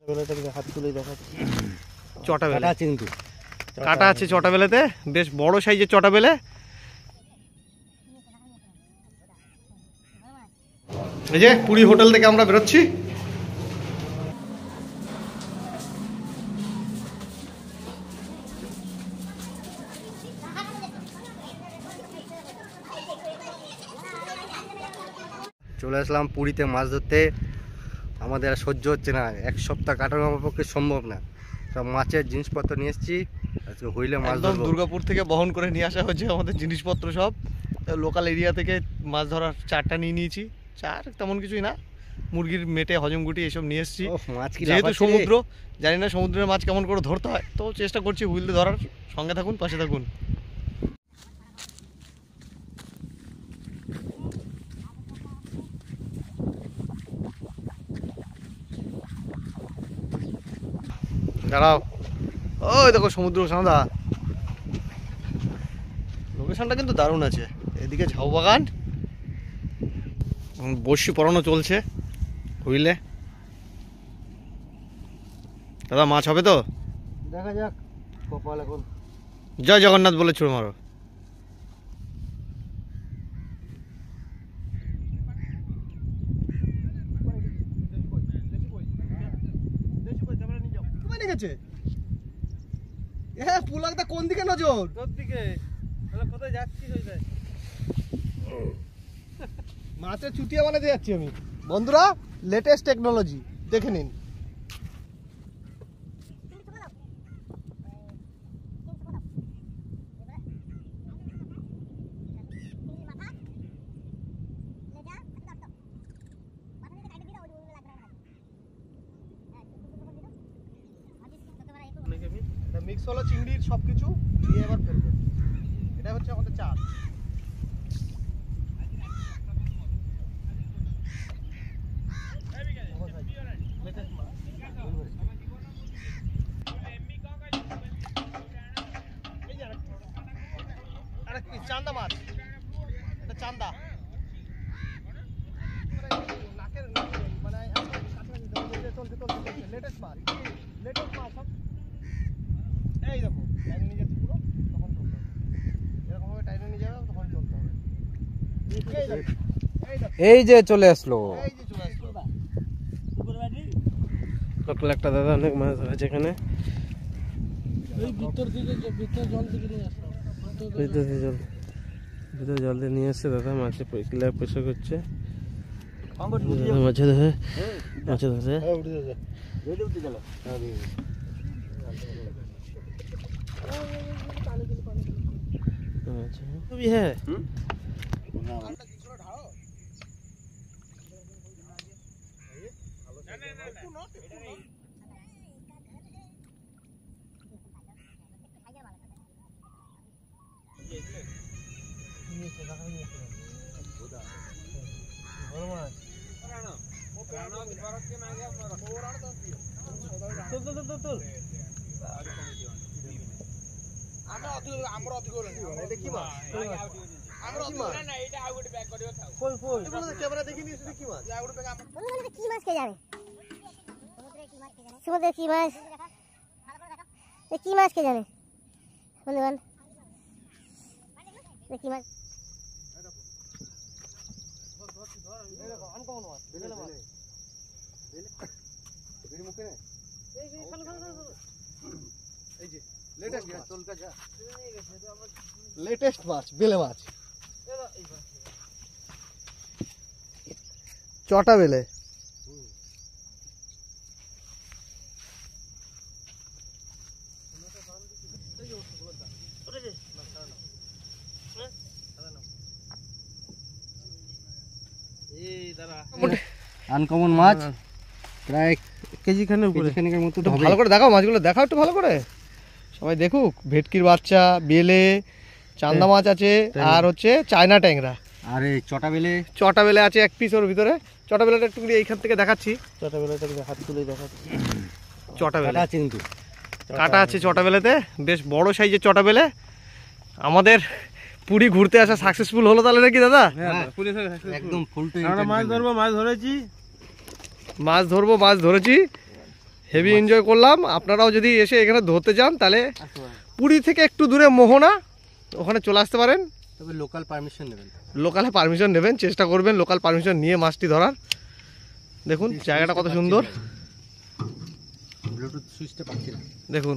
হাত তুলে দেখাচ্ছি। চটা বেলে আছে কিন্তু কাটা আছে চটা বেলেতে, বেশ বড় সাইজের চটা বেলে। এই যে পুরী হোটেল থেকে আমরা বেরোচ্ছি। চলে আসলাম পুরীতে মাছ ধরতে। আমাদের আর সহ্য হচ্ছে না, এক সপ্তাহ কাটানো আমার পক্ষে সম্ভব না। সব মাছের জিনিসপত্র নিয়ে এসেছি, আজকে হইলে মাছ ধরবো। দুর্গাপুর থেকে বহন করে নিয়ে আসা হচ্ছে আমাদের জিনিসপত্র সব। লোকাল এরিয়া থেকে মাছ ধরার চারটা নিয়ে নিয়েছি। চার তেমন কিছুই না, মুরগির মেটে হজমগুটি এসব নিয়ে এসেছি। যেহেতু সমুদ্র, জানি না সমুদ্রের মাছ কেমন করে ধরতে হয়, তো চেষ্টা করছি হুইল দিয়ে ধরার। সঙ্গে থাকুন, পাশে থাকুন। দাঁড়াও, ওই দেখো সমুদ্র সাদা। লোকেশনটা কিন্তু দারুণ আছে। এদিকে ঝাউ বাগান, বড়শি পরানো চলছে হুইলে। দাদা মাছ হবে তো? দেখা যাক কপাল। এখন জয় জগন্নাথ বলে ছুড়ে মারো। পুলাকটা কোন দিকে নজর? তোর দিকে। কোথায় যাচ্ছিস? মাছের চুটিয়া বানাতে যাচ্ছি আমি। বন্ধুরা, লেটেস্ট টেকনোলজি দেখে নিন। মিক্স হলো চিংড়ির সবকিছু দিয়ে এবার ফেলবো। এটা হচ্ছে আমাদের চাল। চান্দা মাছ, এটা চান্দা। মানে লেটেস্ট মাছ, লেটেস্ট মাছ সব। এই দেখো টাইনে নিয়ে যাচ্ছে পুরো, তখন চলতে হবে। এরকম ভাবে টাইনে নিয়ে যাবে, তখন চলতে হবে। এই যে চলে আসলো, এই যে চলে আসলো। লোকাল একটা দাদা অনেক মাছ ধরেছে এখানে। এই ভিতর দিকে ভিতর জল থেকে নিয়ে আসলো, ভিতর জল দিয়ে নিয়ে এসছে দাদা। মাছে ক্লিয়ার পয়সা করছে। মাছে ধরে भी है। लेटेस्ट माछ, बेले माछ, चौटा बेले। আনকমন মাছ, প্রায় কেজি খানের উপরে, কেজিখানেকের মতো। ভালো করে দেখাও মাছগুলো, দেখাও একটু ভালো করে, সবাই দেখুক। ভেটকির বাচ্চা, বেলে, চান্দা মাছ আছে, আর হচ্ছে চায়না ট্যাংরা। আর এই চটা বেলে আছে এক পিস ওর ভিতরে। চটা বেলাটা একটু এইখান থেকে দেখাচ্ছি। চটা বেলাটা হাত তুলে দেখাচ্ছি। চটা বেলে আছে কিন্তু কাটা আছে চটা বেলেতে, বেশ বড় সাইজের চটা বেলে। আমাদের পুরী ঘুরতে আসা সাকসেসফুল হলো তাহলে নাকি দাদা? একদম ফুল টু। আমরা মাছ ধরবো, মাছ ধরেছি। মাছ ধরেছি। হেভি এনজয় করলাম। আপনারাও যদি এসে এখানে ধরতে চান তাহলে আসতে পারেন। পুরী থেকে একটু দূরে মোহনা, ওখানে চলে আসতে পারেন। তবে লোকাল পারমিশন নেবেন। লোকালে পারমিশন নেবেন, চেষ্টা করবেন লোকাল পারমিশন নিয়ে মাছটি ধরার। দেখুন জায়গাটা কত সুন্দর, ব্লুটুথ সুইচটা পাচ্ছি না। দেখুন